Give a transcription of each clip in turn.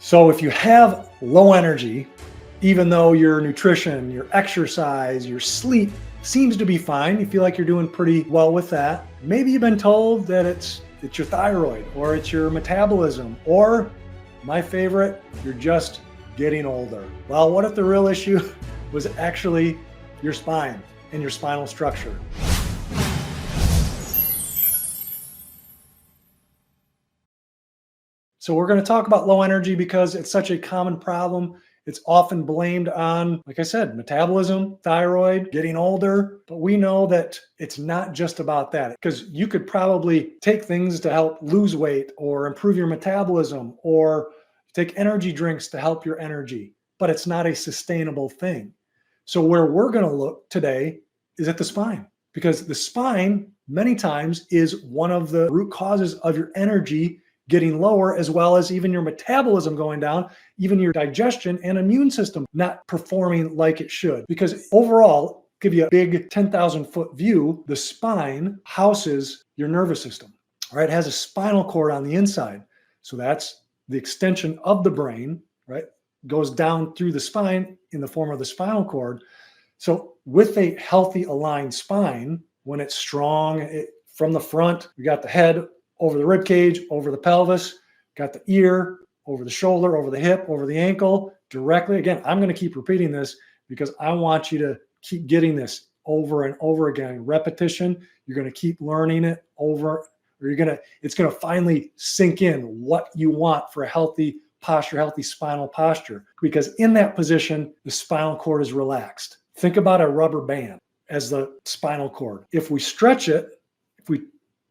So if you have low energy, even though your nutrition, your exercise, your sleep seems to be fine, you feel like you're doing pretty well with that. Maybe you've been told that it's your thyroid or it's your metabolism, or my favorite, you're just getting older. Well, what if the real issue was actually your spine and your spinal structure? So we're going to talk about low energy because it's such a common problem. It's often blamed on, like I said, metabolism, thyroid, getting older. But we know that it's not just about that, because you could probably take things to help lose weight or improve your metabolism or take energy drinks to help your energy, but it's not a sustainable thing. So where we're going to look today is at the spine, because the spine many times is one of the root causes of your energy getting lower, as well as even your metabolism going down, even your digestion and immune system not performing like it should. Because overall, give you a big 10,000 foot view, the spine houses your nervous system, right? It has a spinal cord on the inside. So that's the extension of the brain, right? Goes down through the spine in the form of the spinal cord. So with a healthy aligned spine, when it's strong, from the front, we got the head over the rib cage, over the pelvis, got the ear, over the shoulder, over the hip, over the ankle, directly. Again, I'm going to keep repeating this because I want you to keep getting this over and over again. Repetition, you're going to keep learning it over, or it's going to finally sink in what you want for a healthy posture, healthy spinal posture. Because in that position, the spinal cord is relaxed. Think about a rubber band as the spinal cord. If we stretch it, if we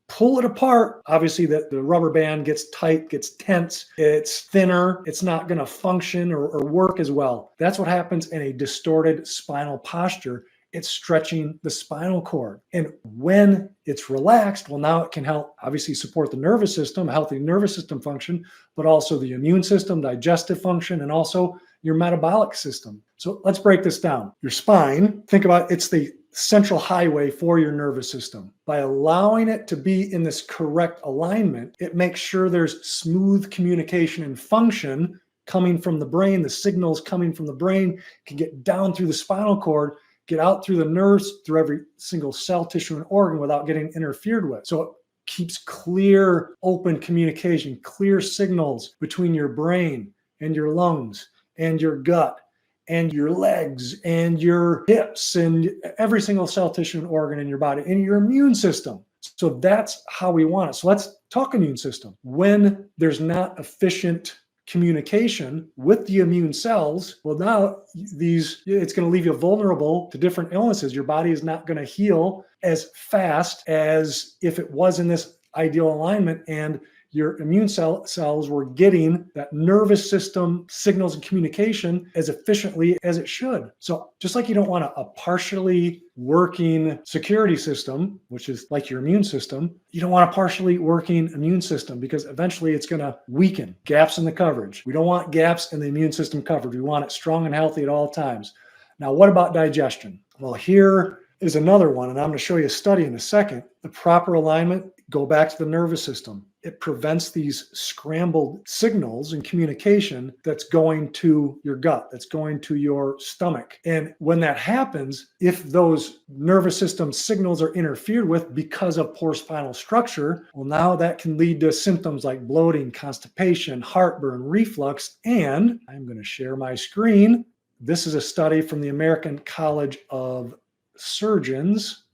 pull it apart, obviously the rubber band gets tight, gets tense, it's thinner, it's not going to function or work as well. That's what happens in a distorted spinal posture. It's stretching the spinal cord. And when it's relaxed, well, now it can help obviously support the nervous system, healthy nervous system function, but also the immune system, digestive function, and also your metabolic system. So let's break this down. Your spine, think about it's the central highway for your nervous system. By allowing it to be in this correct alignment, it makes sure there's smooth communication and function coming from the brain. The signals coming from the brain can get down through the spinal cord, get out through the nerves, through every single cell, tissue, and organ without getting interfered with. So it keeps clear, open communication, clear signals between your brain and your lungs and your gut and your legs and your hips and every single cell, tissue, and organ in your body and your immune system. So that's how we want it. So let's talk immune system. When there's not efficient communication with the immune cells, well, now it's going to leave you vulnerable to different illnesses. Your body is not going to heal as fast as if it was in this ideal alignment and your immune cells were getting that nervous system signals and communication as efficiently as it should. So just like you don't want a partially working security system, which is like your immune system, you don't want a partially working immune system because eventually it's going to weaken. Gaps in the coverage. We don't want gaps in the immune system coverage. We want it strong and healthy at all times. Now, what about digestion? Well, here is another one, and I'm going to show you a study in a second. The proper alignment, go back to the nervous system. It prevents these scrambled signals and communication that's going to your gut, that's going to your stomach. And when that happens, if those nervous system signals are interfered with because of poor spinal structure, well, now that can lead to symptoms like bloating, constipation, heartburn, reflux, and I'm going to share my screen. This is a study from the American College of Surgeons.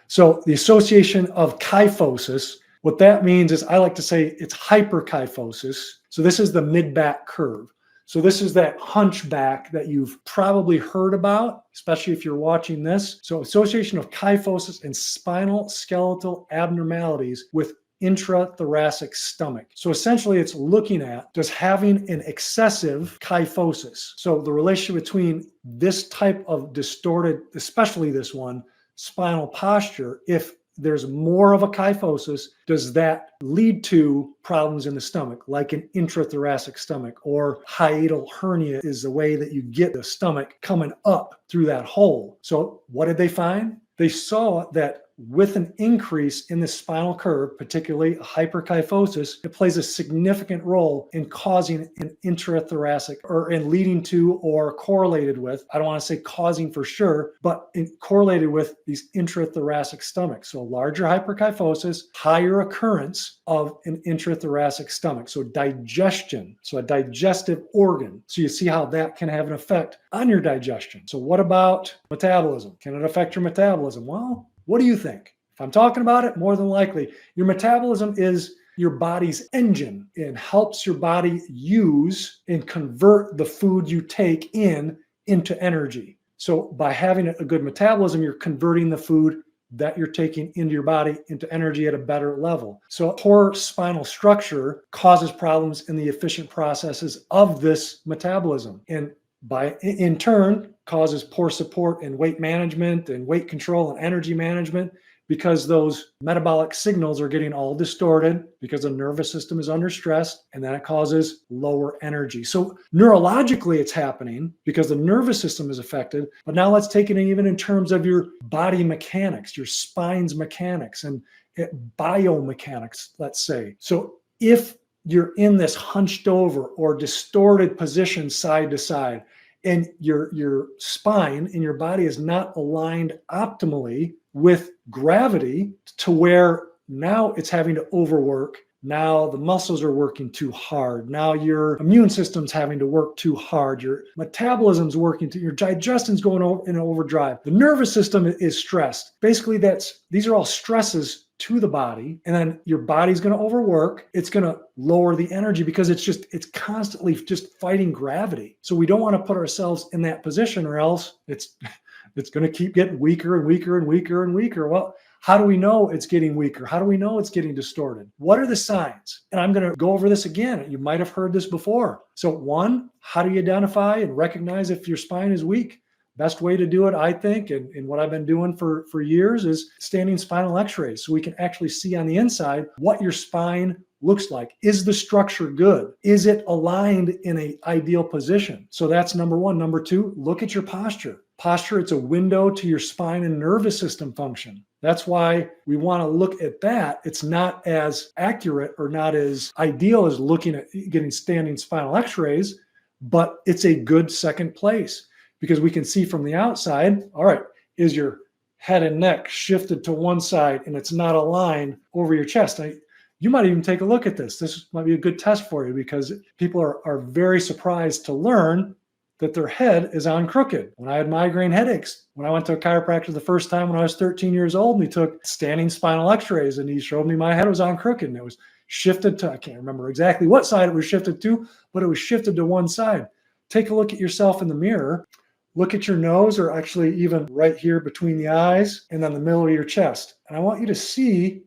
So the association of kyphosis, what that means is I like to say it's hyperkyphosis. So this is the mid-back curve. So this is that hunchback that you've probably heard about, especially if you're watching this. So association of kyphosis and spinal skeletal abnormalities with intrathoracic stomach. So essentially it's looking at does having an excessive kyphosis. So the relationship between this type of distorted, especially this one, spinal posture, if there's more of a kyphosis, does that lead to problems in the stomach, like an intrathoracic stomach, or hiatal hernia is the way that you get the stomach coming up through that hole. So what did they find? They saw that with an increase in the spinal curve, particularly hyperkyphosis, it plays a significant role in causing an intrathoracic, or in leading to or correlated with, I don't want to say causing for sure, but correlated with these intrathoracic stomachs. So larger hyperkyphosis, higher occurrence of an intrathoracic stomach. So digestion, so a digestive organ. So you see how that can have an effect on your digestion. So what about metabolism? Can it affect your metabolism? Well, what do you think? If I'm talking about it, more than likely, your metabolism is your body's engine and helps your body use and convert the food you take in into energy. So by having a good metabolism, you're converting the food that you're taking into your body into energy at a better level. So poor spinal structure causes problems in the efficient processes of this metabolism, and in turn causes poor support in weight management and weight control and energy management, because those metabolic signals are getting all distorted because the nervous system is under stress, and then it causes lower energy. So neurologically it's happening because the nervous system is affected. But now let's take it even in terms of your body mechanics, your spine's mechanics and biomechanics, let's say. So if you're in this hunched over or distorted position side to side, and your spine in your body is not aligned optimally with gravity, to where now it's having to overwork. Now the muscles are working too hard. Now your immune system's having to work too hard. Your metabolism's working too, your digestion's going in overdrive. The nervous system is stressed. Basically, these are all stresses to the body, and then your body's going to overwork. It's going to lower the energy because it's constantly just fighting gravity. So we don't want to put ourselves in that position, or else it's going to keep getting weaker and weaker and weaker and weaker. Well, how do we know it's getting weaker? How do we know it's getting distorted? What are the signs? And I'm going to go over this again. You might have heard this before. So one, how do you identify and recognize if your spine is weak? Best way to do it, I think, and what I've been doing for years, is standing spinal x-rays, so we can actually see on the inside what your spine looks like. Is the structure good? Is it aligned in an ideal position? So that's number one. Number two, look at your posture. Posture, it's a window to your spine and nervous system function. That's why we want to look at that. It's not as accurate or not as ideal as looking at getting standing spinal x-rays, but it's a good second place, because we can see from the outside, all right, is your head and neck shifted to one side and it's not aligned over your chest? You might even take a look at this. This might be a good test for you, because people are very surprised to learn that their head is on crooked. When I had migraine headaches, when I went to a chiropractor the first time when I was 13 years old, and he took standing spinal x-rays and he showed me my head was on crooked, and it was shifted to, I can't remember exactly what side it was shifted to, but it was shifted to one side. Take a look at yourself in the mirror. Look at your nose, or actually even right here between the eyes and then the middle of your chest. And I want you to see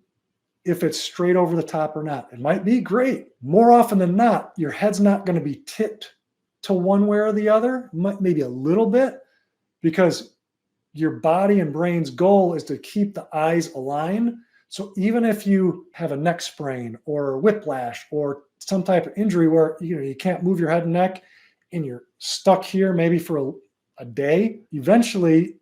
if it's straight over the top or not. It might be great. More often than not, your head's not going to be tipped to one way or the other, maybe a little bit, because your body and brain's goal is to keep the eyes aligned. So even if you have a neck sprain or whiplash or some type of injury where you can't move your head and neck and you're stuck here maybe for a day, eventually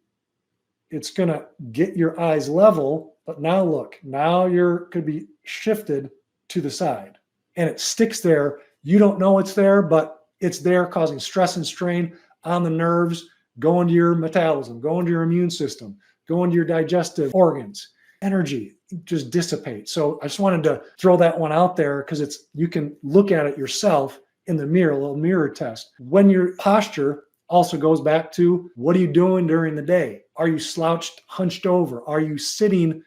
it's going to get your eyes level. But now look, now could be shifted to the side and it sticks there. You don't know it's there, but it's there, causing stress and strain on the nerves, going to your metabolism, going to your immune system, going to your digestive organs. Energy just dissipates. So I just wanted to throw that one out there, because you can look at it yourself in the mirror, a little mirror test. When your posture also goes back to, what are you doing during the day? Are you slouched, hunched over? Are you sitting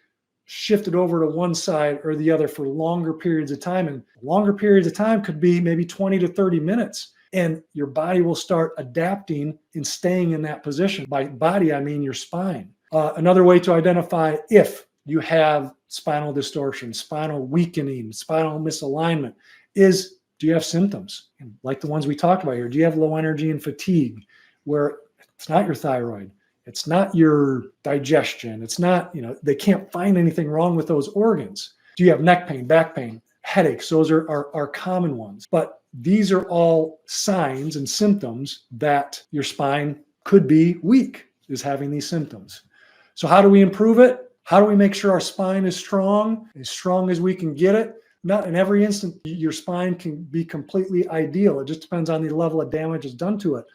shifted over to one side or the other for longer periods of time? And longer periods of time could be maybe 20 to 30 minutes. And your body will start adapting and staying in that position. By body, I mean your spine. Another way to identify if you have spinal distortion, spinal weakening, spinal misalignment is, do you have symptoms like the ones we talked about here? Do you have low energy and fatigue, where it's not your thyroid, it's not your digestion, it's not, they can't find anything wrong with those organs? Do you have neck pain, back pain, headaches? Those are common ones. But these are all signs and symptoms that your spine could be weak, is having these symptoms. So how do we improve it? How do we make sure our spine is strong as we can get it? Not in every instant, your spine can be completely ideal. It just depends on the level of damage that's done to it.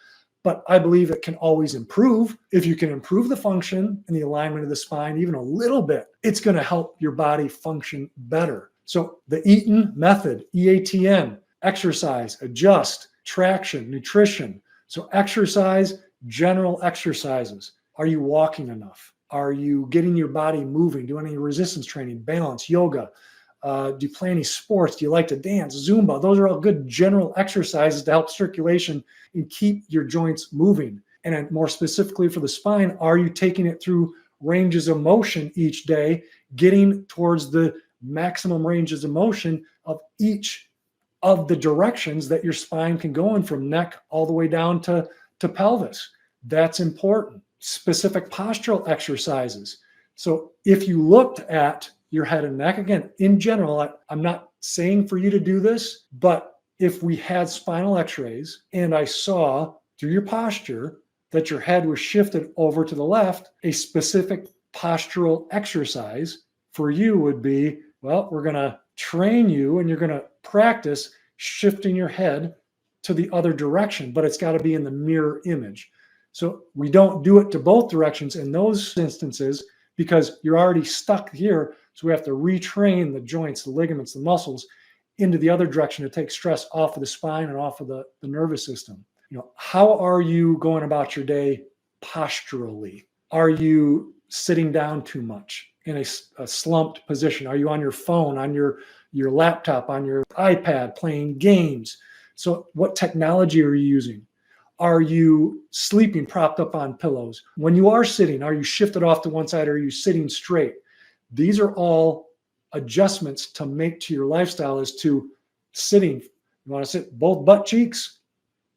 But I believe it can always improve. If you can improve the function and the alignment of the spine even a little bit, it's going to help your body function better. So the Eaton method, EATN, exercise, adjust, traction, nutrition. So exercise, general exercises. Are you walking enough? Are you getting your body moving? Doing any resistance training, balance, yoga? Do you play any sports? Do you like to dance? Zumba? Those are all good general exercises to help circulation and keep your joints moving. And more specifically for the spine, are you taking it through ranges of motion each day, getting towards the maximum ranges of motion of each of the directions that your spine can go in, from neck all the way down to pelvis? That's important. Specific postural exercises. So if you looked at your head and neck, again, in general, I'm not saying for you to do this, but if we had spinal x-rays and I saw through your posture that your head was shifted over to the left, a specific postural exercise for you would be, well, we're going to train you and you're going to practice shifting your head to the other direction, but it's got to be in the mirror image. So we don't do it to both directions in those instances because you're already stuck here. So we have to retrain the joints, the ligaments, the muscles into the other direction to take stress off of the spine and off of the nervous system. How are you going about your day posturally? Are you sitting down too much in a slumped position? Are you on your phone, on your laptop, on your iPad playing games? So what technology are you using? Are you sleeping propped up on pillows? When you are sitting, are you shifted off to one side or are you sitting straight? These are all adjustments to make to your lifestyle as to sitting. You want to sit both butt cheeks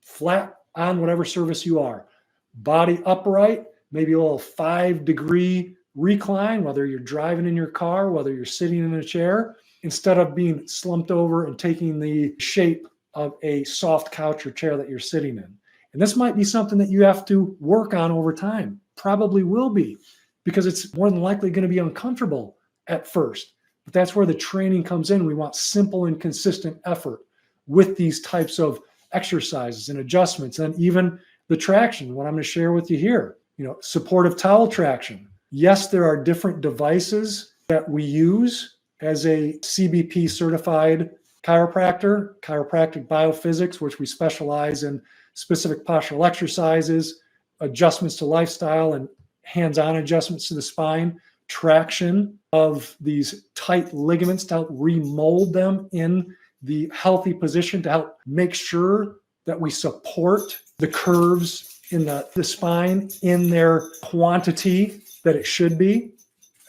flat on whatever surface you are. Body upright, maybe a little 5-degree recline, whether you're driving in your car, whether you're sitting in a chair, instead of being slumped over and taking the shape of a soft couch or chair that you're sitting in. And this might be something that you have to work on over time. Probably will be, because it's more than likely going to be uncomfortable at first. But that's where the training comes in. We want simple and consistent effort with these types of exercises and adjustments, and even the traction, what I'm going to share with you here. Supportive towel traction. Yes, there are different devices that we use as a CBP certified chiropractor, chiropractic biophysics, which we specialize in specific postural exercises, adjustments to lifestyle, and hands-on adjustments to the spine, traction of these tight ligaments to help remold them in the healthy position, to help make sure that we support the curves in the spine in their quantity that it should be,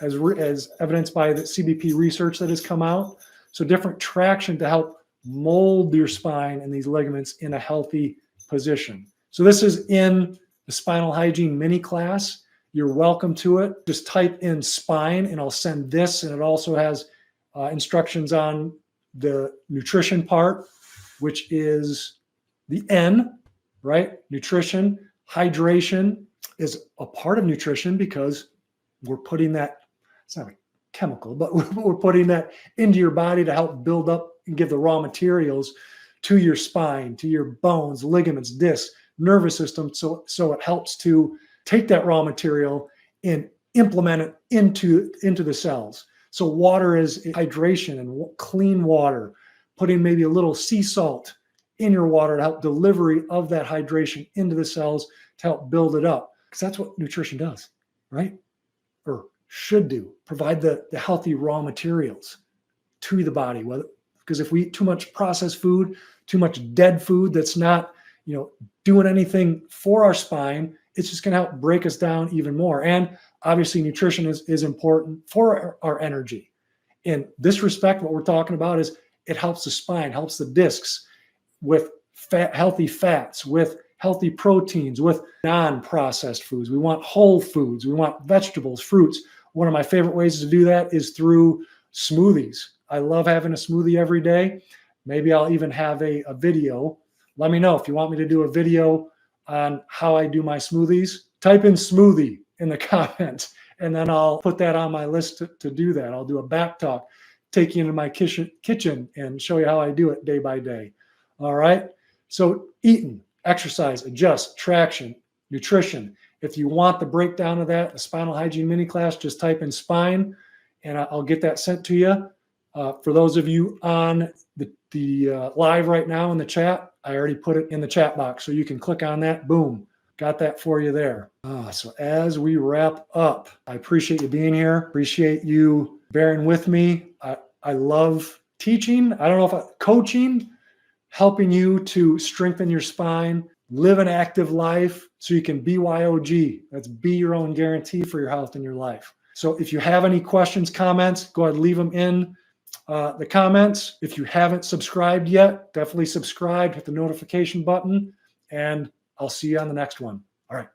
as evidenced by the CBP research that has come out. So different traction to help mold your spine and these ligaments in a healthy position. So this is in the spinal hygiene mini class. You're welcome to it. Just type in spine and I'll send this. And it also has instructions on the nutrition part, which is the N, right? Nutrition. Hydration is a part of nutrition because we're putting that, it's not a chemical, but we're putting that into your body to help build up and give the raw materials to your spine, to your bones, ligaments, discs, nervous system. So it helps to take that raw material and implement it into the cells. So water is hydration and clean water, putting maybe a little sea salt in your water to help delivery of that hydration into the cells to help build it up. Because that's what nutrition does, right? Or should do, provide the healthy raw materials to the body. Because if we eat too much processed food, too much dead food that's not, doing anything for our spine, it's just going to help break us down even more. And obviously nutrition is important for our energy. In this respect, what we're talking about is it helps the spine, helps the discs with healthy fats, with healthy proteins, with non-processed foods. We want whole foods. We want vegetables, fruits. One of my favorite ways to do that is through smoothies. I love having a smoothie every day. Maybe I'll even have a video. Let me know if you want me to do a video on how I do my smoothies. Type in smoothie in the comments And then I'll put that on my list to do that. I'll do a back talk, take you into my kitchen and show you how I do it day by day. All right. So eating, exercise, adjust, traction, nutrition. If you want the breakdown of that, the spinal hygiene mini class, just type in spine and I'll get that sent to you. For those of you on the live right now in the chat, I already put it in the chat box. So you can click on that. Boom. Got that for you there. So as we wrap up, I appreciate you being here. Appreciate you bearing with me. I love teaching. I don't know if coaching, helping you to strengthen your spine, live an active life so you can BYOG. That's be your own guarantee for your health and your life. So if you have any questions, comments, go ahead and leave them in the comments. If you haven't subscribed yet, definitely subscribe, hit the notification button, and I'll see you on the next one. All right.